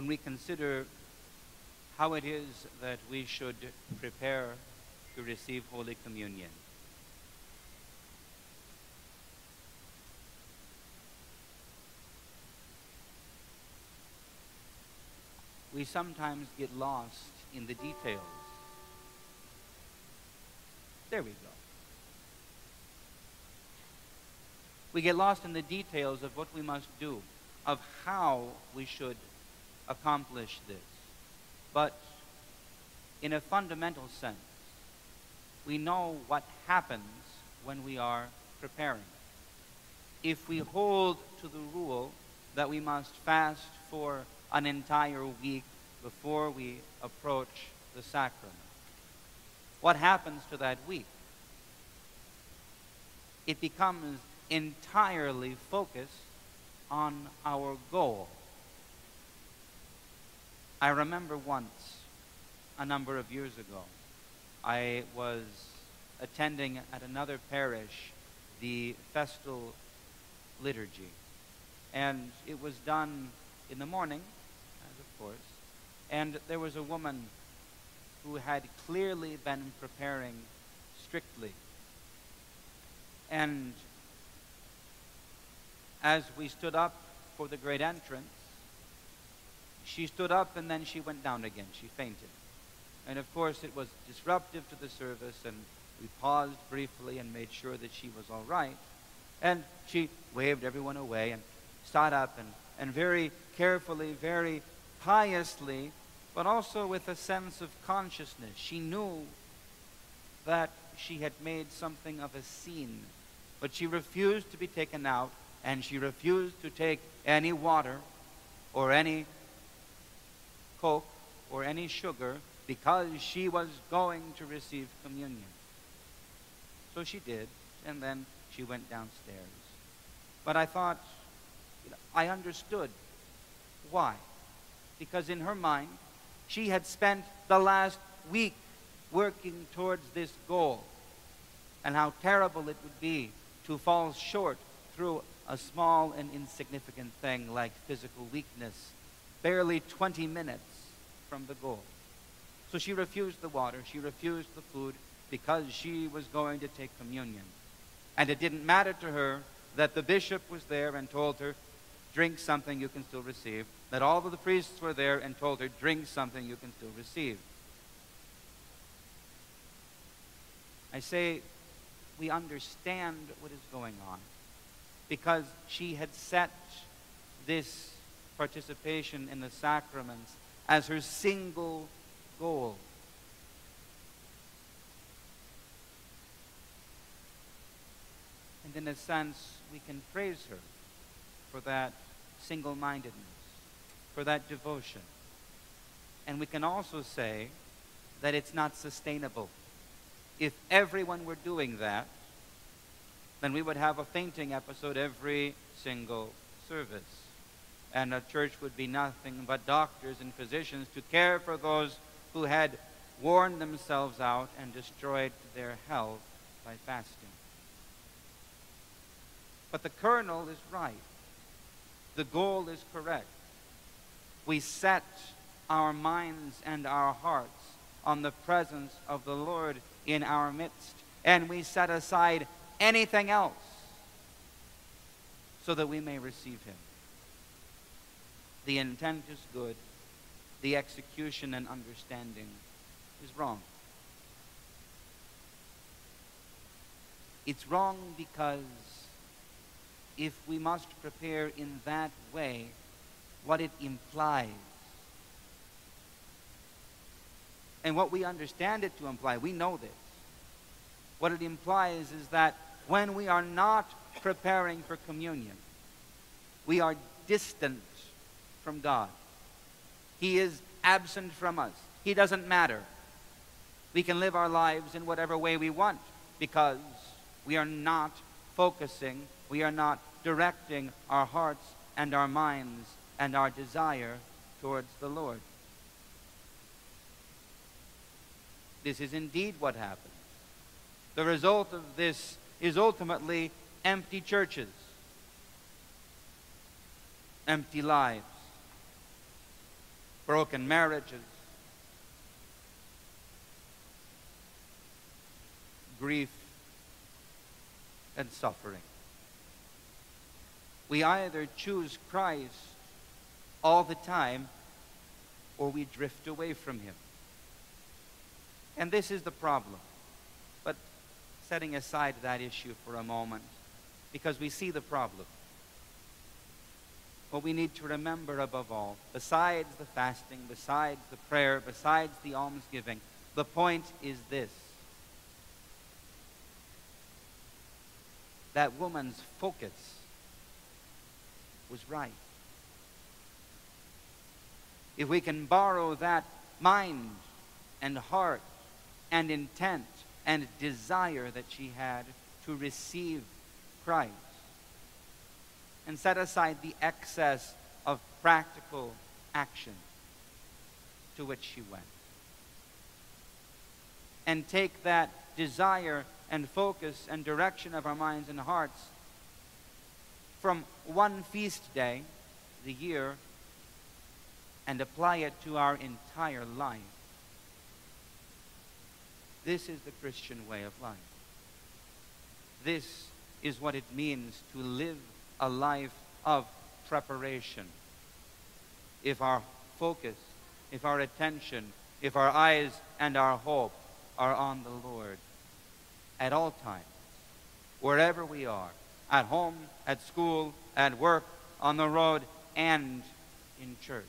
when we consider how it is that we should prepare to receive Holy Communion. We sometimes get lost in the details. There we go. We get lost in the details of what we must do, of how we should accomplish this. But in a fundamental sense, we know what happens when we are preparing. If we hold to the rule that we must fast for an entire week before we approach the sacrament, what happens to that week? It becomes entirely focused on our goal. I remember once, a number of years ago, I was attending at another parish the festal liturgy. And it was done in the morning, as of course, and there was a woman who had clearly been preparing strictly. And as we stood up for the great entrance, she stood up and then she went down again. She fainted. And of course it was disruptive to the service, and we paused briefly and made sure that she was all right. And she waved everyone away and stood up and very carefully, very piously, but also with a sense of consciousness. She knew that she had made something of a scene, but she refused to be taken out, and she refused to take any water or any Coke or any sugar because she was going to receive communion. So she did, and then she went downstairs. But I thought, I understood why. Because in her mind, she had spent the last week working towards this goal, and how terrible it would be to fall short through a small and insignificant thing like physical weakness, barely 20 minutes from the goal. So she refused the water, she refused the food, because she was going to take communion. And it didn't matter to her that the bishop was there and told her, drink something you can still receive, that all of the priests were there and told her, drink something you can still receive. I say, we understand what is going on, because she had set this participation in the sacraments as her single goal. And in a sense, we can praise her for that single-mindedness, for that devotion. And we can also say that it's not sustainable. If everyone were doing that, then we would have a fainting episode every single service. And a church would be nothing but doctors and physicians to care for those who had worn themselves out and destroyed their health by fasting. But the kernel is right. The goal is correct. We set our minds and our hearts on the presence of the Lord in our midst, and we set aside anything else so that we may receive him. The intent is good. The execution and understanding is wrong. It's wrong because if we must prepare in that way, what it implies, and what we understand it to imply, we know this. What it implies is that when we are not preparing for communion, we are distant from God. He is absent from us. He doesn't matter. We can live our lives in whatever way we want because we are not focusing, we are not directing our hearts and our minds and our desire towards the Lord. This is indeed what happens. The result of this is ultimately empty churches, empty lives. broken marriages, grief, and suffering. We either choose Christ all the time or we drift away from him. And this is the problem. But setting aside that issue for a moment, because we see the problem. What we need to remember above all, besides the fasting, besides the prayer, besides the almsgiving, the point is this: that woman's focus was right. If we can borrow that mind and heart and intent and desire that she had to receive Christ, and set aside the excess of practical action to which she went, and take that desire and focus and direction of our minds and hearts from one feast day, the year, and apply it to our entire life. This is the Christian way of life. This is what it means to live a life of preparation. If our focus, if our attention, if our eyes and our hope are on the Lord at all times, wherever we are, at home, at school, at work, on the road, and in church.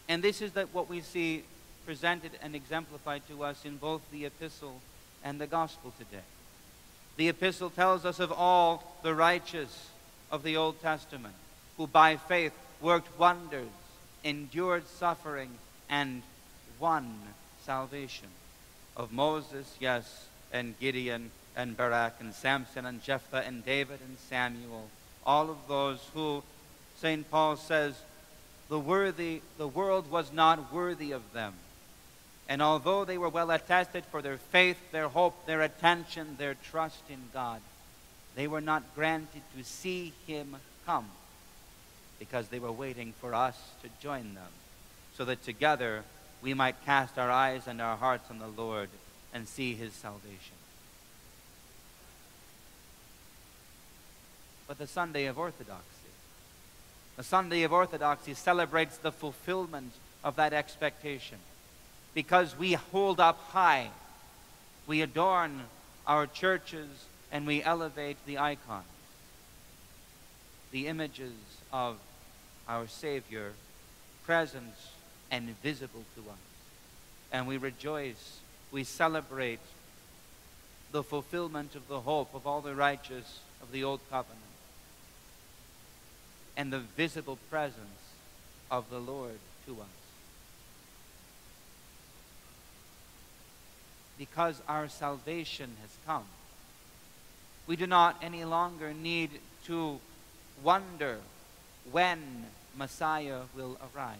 And this is what we see presented and exemplified to us in both the epistle and the gospel today. The epistle tells us of all the righteous of the Old Testament who by faith worked wonders, endured suffering, and won salvation. Of Moses, yes, and Gideon, and Barak, and Samson, and Jephthah, and David, and Samuel. All of those who, St. Paul says, the world was not worthy of them. And although they were well attested for their faith, their hope, their attention, their trust in God, they were not granted to see him come, because they were waiting for us to join them, so that together we might cast our eyes and our hearts on the Lord and see his salvation. But the Sunday of Orthodoxy celebrates the fulfillment of that expectation. Because we hold up high, we adorn our churches and we elevate the icons, the images of our Savior, present and visible to us. And we rejoice, we celebrate the fulfillment of the hope of all the righteous of the Old Covenant, and the visible presence of the Lord to us. Because our salvation has come, we do not any longer need to wonder when Messiah will arrive.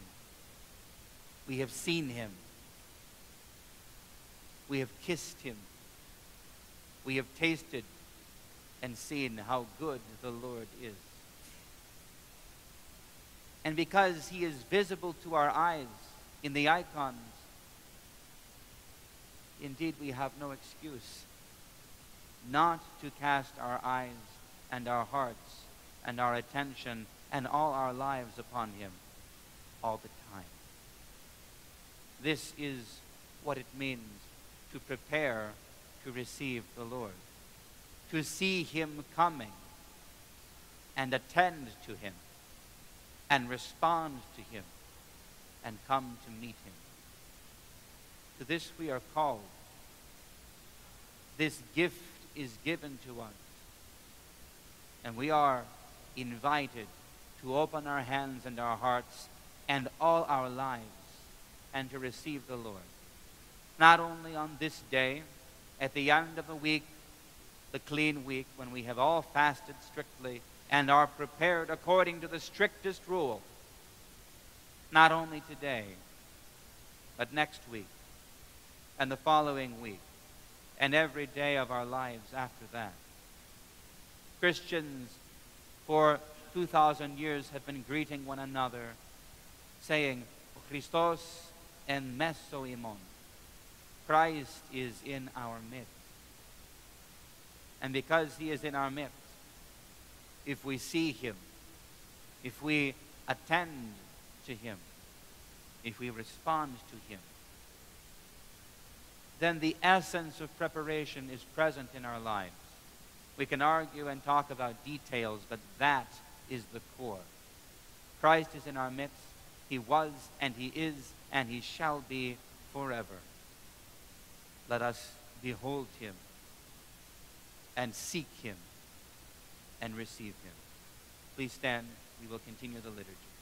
We have seen him. We have kissed him. We have tasted and seen how good the Lord is. And because he is visible to our eyes in the icons, indeed we have no excuse not to cast our eyes and our hearts and our attention and all our lives upon him all the time. This is what it means to prepare to receive the Lord, to see him coming and attend to him and respond to him and come to meet him. To this we are called. This gift is given to us. And we are invited to open our hands and our hearts and all our lives and to receive the Lord. Not only on this day, at the end of the week, the clean week, when we have all fasted strictly and are prepared according to the strictest rule. Not only today, but next week, and the following week, and every day of our lives after that. Christians for 2,000 years have been greeting one another saying, Christos en meso imon. Christ is in our midst. And because he is in our midst, if we see him, if we attend to him, if we respond to him, then the essence of preparation is present in our lives. We can argue and talk about details, but that is the core. Christ is in our midst. He was, and he is, and he shall be forever. Let us behold him and seek him and receive him. Please stand. We will continue the liturgy.